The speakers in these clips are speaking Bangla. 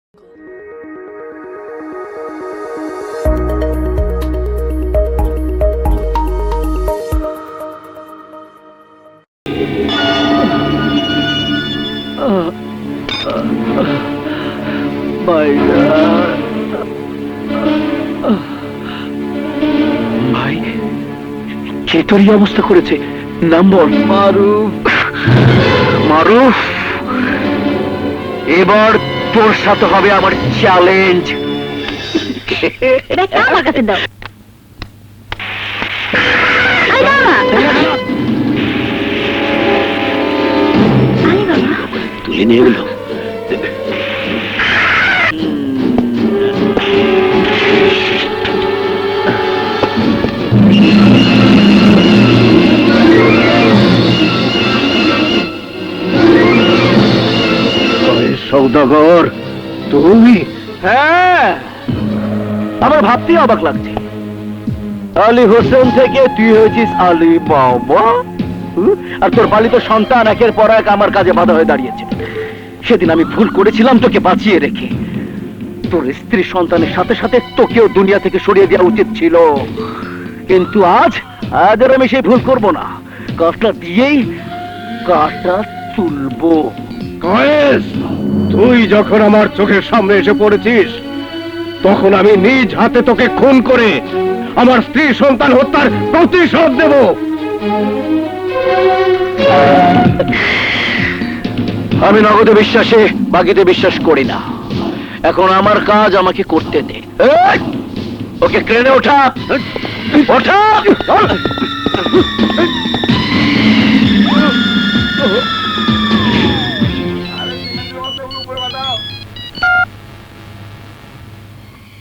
ভাই, কে তোর এই অবস্থা করেছে? নাম বল। মারুফ। মারুফ, এবার তোর সাথে হবে আমার চ্যালেঞ্জ। আমার কাছে দাও। তুলে নিয়ে গেল। সৌদাগর তুমি? হ্যাঁ, আমার ভাবতেই অবাক লাগছে। আলী হোসেন থেকে তুই হয়েছিস আলী বাবা, আর তোর পালিত সন্তান একের পর এক আমার কাজে বাধা হয়ে দাঁড়িয়েছে। সেদিন আমি ভুল করেছিলাম তোকে বাঁচিয়ে রেখে। তোর স্ত্রী সন্তানের সাথে সাথে তোকেও দুনিয়া থেকে সরিয়ে দেওয়া উচিত ছিল, কিন্তু আজ আর আমি সেই ভুল করব না। কাজটা দিয়েই কাজটা তুলবো। কয়েস, তুই যখন আমার চোখের সামনে এসে পড়েছিস, তখন আমি নিজ হাতে তোকে খুন করে আমার স্ত্রী সন্তান হত্যার প্রতিশোধ দেব। আমি নগদে বিশ্বাসে, বাকিতে বিশ্বাস করি না। এখন আমার কাজ আমাকে করতে দে। ওকে ক্রেনে ওঠা, ওঠা।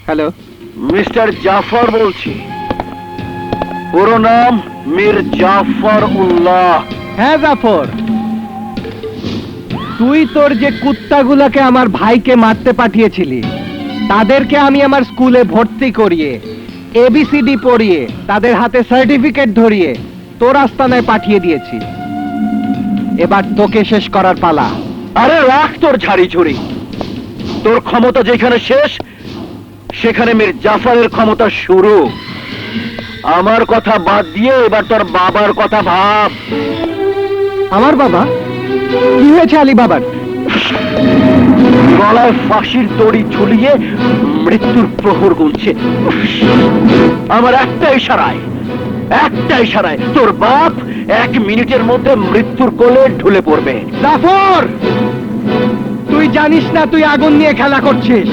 হ্যালো, মিস্টার জাফর বলছি। পুরো নাম মীর জাফর উল্লাহ। হ্যাঁ জাফর, তুই তোর যে কুত্তাগুলোকে আমার ভাইকে মারতে পাঠিয়েছিলি, তাদেরকে আমি আমার স্কুলে ভর্তি করিয়ে এবিসিডি পড়িয়ে তাদের হাতে সার্টিফিকেট ধরিয়ে তোর আস্তানায় পাঠিয়ে দিয়েছি। এবার তোকে শেষ করার পালা। আরে রাখ তোর ঝাড়ি ঝুড়ি। তোর ক্ষমতা যেখানে শেষ, সেখানে মীর জাফরের ক্ষমতা শুরু। আমার কথা বাদ দিয়ে এবার তোর বাবার কথা ভাব। আমার বাবা? কি হয়েছে আলী বাবার? গলায় ফাঁসির দড়ি ঝুলিয়ে মৃত্যুর প্রহর গুনছে। আমার একটা ইশারায় তোর বাপ 1 মিনিটের মধ্যে মৃত্যুর কোলে ঢুলে পড়বে। জাফর, তুই জানিস না তুই আগুন নিয়ে খেলা করছিস।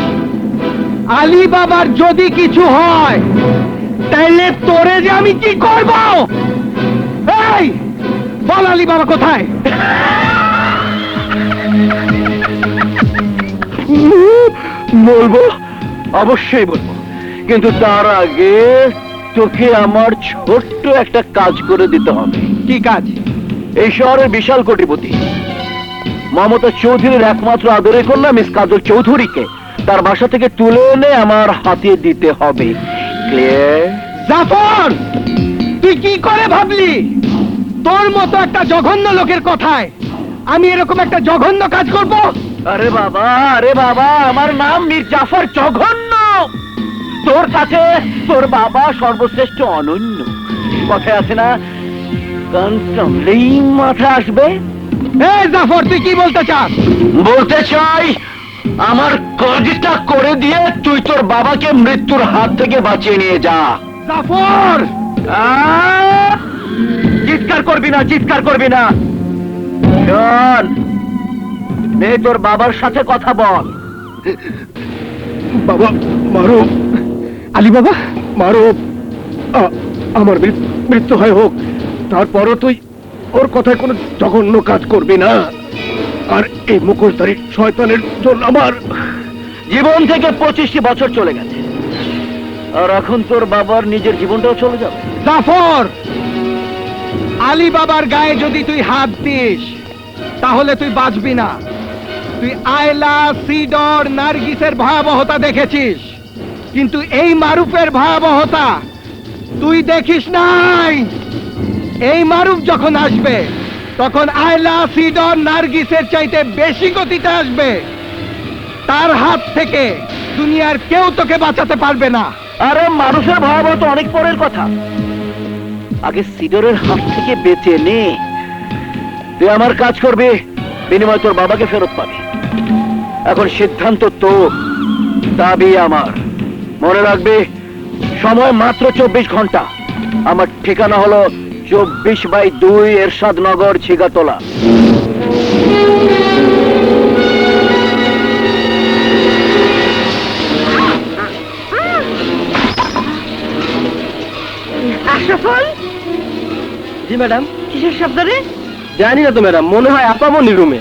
আলী বাবার যদি কিছু হয়, তাহলে তোরে যে আমি কি করব? এই বল, আলী বাবা কোথায়? বলবো, অবশ্যই বলবো, কিন্তু তার আগে তোকে আমার ছোট্ট একটা কাজ করে দিতে হবে। কি কাজ? এই শহরের বিশাল কোটিপতি মমতা চৌধুরীর একমাত্র আদরের কন্যা মিস কাজল চৌধুরীকে তার বাসা থেকে তুলে এনে আমার হাতে দিতে হবে। ক্লিয়ার? জাফর, তুই কি করে ভাবলি তোর মতো একটা জঘন্য লোকের কথায় আমি এরকম একটা জঘন্য কাজ করব? আরে বাবা, আমার নাম মীর জাফর জঘন্য। তোর কাছে তোর বাবা সর্বশ্রেষ্ঠ, অনন্য। কথায় আছে না, কান টানলেই মাথা আসবে। এই জাফর, তুই কি বলতে চাস? বলতে চাই, আমার কাজটা করে দিয়ে তুই তোর বাবাকে মৃত্যুর হাত থেকে বাঁচিয়ে নিয়ে যা। জাফর! চিৎকার করবি না। শোন, নে তোর বাবার সাথে কথা বল। বাবা মারুফ, আলী বাবা মারুফ, আমার মৃত্যু হয় হোক, তারপরও তুই ওর কথায় কোনো জঘন্য কাজ করবি না। আর এই মুখোশধারী শয়তানের জন্য আমার জীবন থেকে 25 বছর চলে গেছে, আর এখন তোর বাবার নিজের জীবনটাও চলে যাবে। জাফর, আলী বাবার গায়ে যদি তুই হাত দিস, তাহলে তুই বাঁচবি না। তুই আয়লা, সিডর, নার্গিসের ভয়াবহতা দেখেছিস, কিন্তু এই মারুফের ভয়াবহতা তুই দেখিস নাই। এই মারুফ যখন আসবে, তখন আয়লা, সিডর, নার্গিসের চাইতে বেশি গতিতে আসবে। তার হাত থেকে দুনিয়ার কেউ তোকে বাঁচাতে পারবে না। আরে মানুষের ভয়াবহ তো অনেক পরের কথা, আগে সিডরের হাত থেকে বেঁচে নে। তুই আমার কাজ করবি, বিনিময় তোর বাবাকে ফেরত পাবি। এখন সিদ্ধান্ত তোর, দাবি আমার। মনে রাখবি, সময় মাত্র 24 ঘন্টা। আমার ঠিকানা হলো 24/2 এরশাদ নগর, ছিগাতলা। আশরাফুল, জি ম্যাডাম। কিসের শব্দ রে? জানি না তো ম্যাডাম, মনে হয় আপামনি রুমে।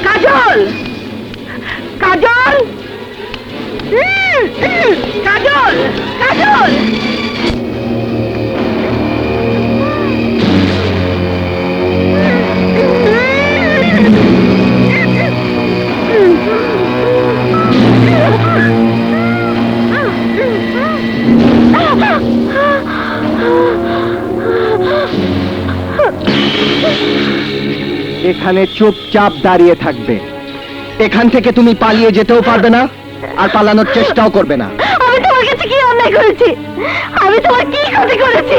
কাজল, কাজল, কাজল, কাজল। এখানে চুপচাপ দাঁড়িয়ে থাকবে। এখান থেকে তুমি পালিয়ে যেতেও পারবে না, আর পালানোর চেষ্টাও করবে না। আমি তোমার কাছে কি অন্যায় করেছি? আমি তোমার কি ক্ষতি করেছি?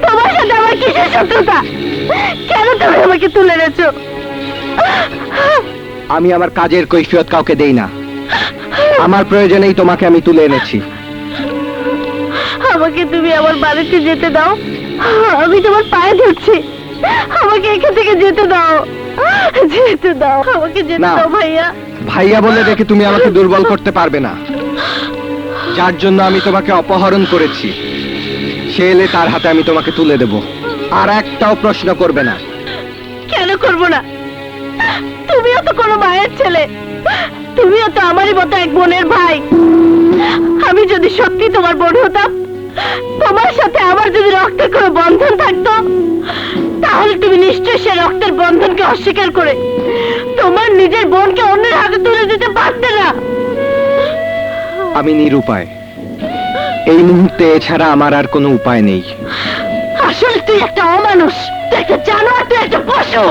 তোমার সাথে আমার কিসের শত্রুতা? কেন তুমি আমাকে তুলে এনেছো? আমি আমার কাজের কৈফিয়ত কাউকে দেই না। আমার প্রয়োজনেই তোমাকে আমি তুলে এনেছি। আমাকে তুমি আমার বাড়িতে যেতে দাও। আমি তোমার পায়ে ধরছি, আমাকে এখান থেকে যেতে দাও, যেতে দাও, আমাকে যেতে না। দাও ভাইয়া। ভাইয়া বলে দেখে তুমি আমাকে দুর্বল করতে পারবে না। যার জন্য আমি তোমাকে অপহরণ করেছি, সে এলে তার হাতে আমি তোমাকে তুলে দেব। আর একটাও প্রশ্ন করবে না। কেন করবো না? তুমিও তো কোনো মায়ের ছেলে, তুমিও তো আমারই মতো এক বোনের ভাই। আমি যদি সত্যি তোমার বোন হতাম, তোমার সাথে আমার যদি রক্তের কোনো বন্ধন থাকতো, তাহলে তুমি নিশ্চয়ই সে রক্তের বন্ধনকে অস্বীকার করে তোমার নিজের বোনকে অন্যের হাতে তুলে দিতে পারতে না। আমি নিরুপায়। এই মুহূর্তে এছাড়া আমার আর কোনো উপায় নেই। আসলে তুই একটা অমানুষ, তুই একটা জানোয়ার, তুই একটা পশু।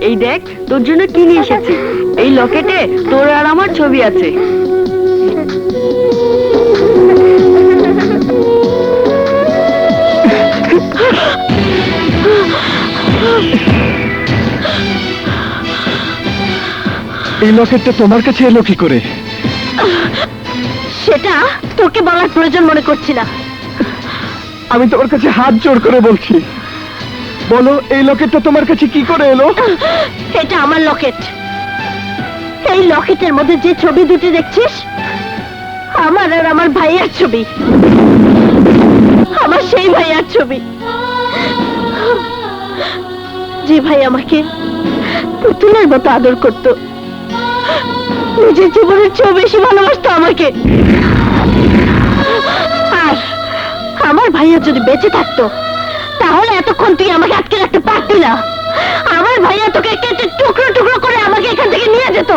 এই দেখ, তোর জন্য কি নিয়ে এসেছি। এই লকেটে তোর আর আমার ছবি আছে। এই লকেটটা তোমার কাছে এলো কি করে? সেটা তোকে বলার প্রয়োজন মনে করছি না। আমি তোমার কাছে হাত জোড় করে বলছি, বলো এই লকেটটা তোমার কাছে কি করে এলো? এটা আমার লকেট। এই লকেটের মধ্যে যে ছবি দুটি দেখছিস, আমার আর আমার ভাইয়ের ছবি। আমার সেই ভাইয়ার ছবি, যে ভাই আমাকে পুতুলের মতো আদর করত, নিজের জীবনের চেয়েও বেশি ভালোবাসতো আমাকে। আর আমার ভাইয়া যদি বেঁচে থাকতো, তাহলে এতক্ষণ তুই আমাকে আটকে রাখতে পারতি না। আমার ভাইয়া তোকে কেটে টুকরো টুকরো করে আমাকে এখান থেকে নিয়ে যেত।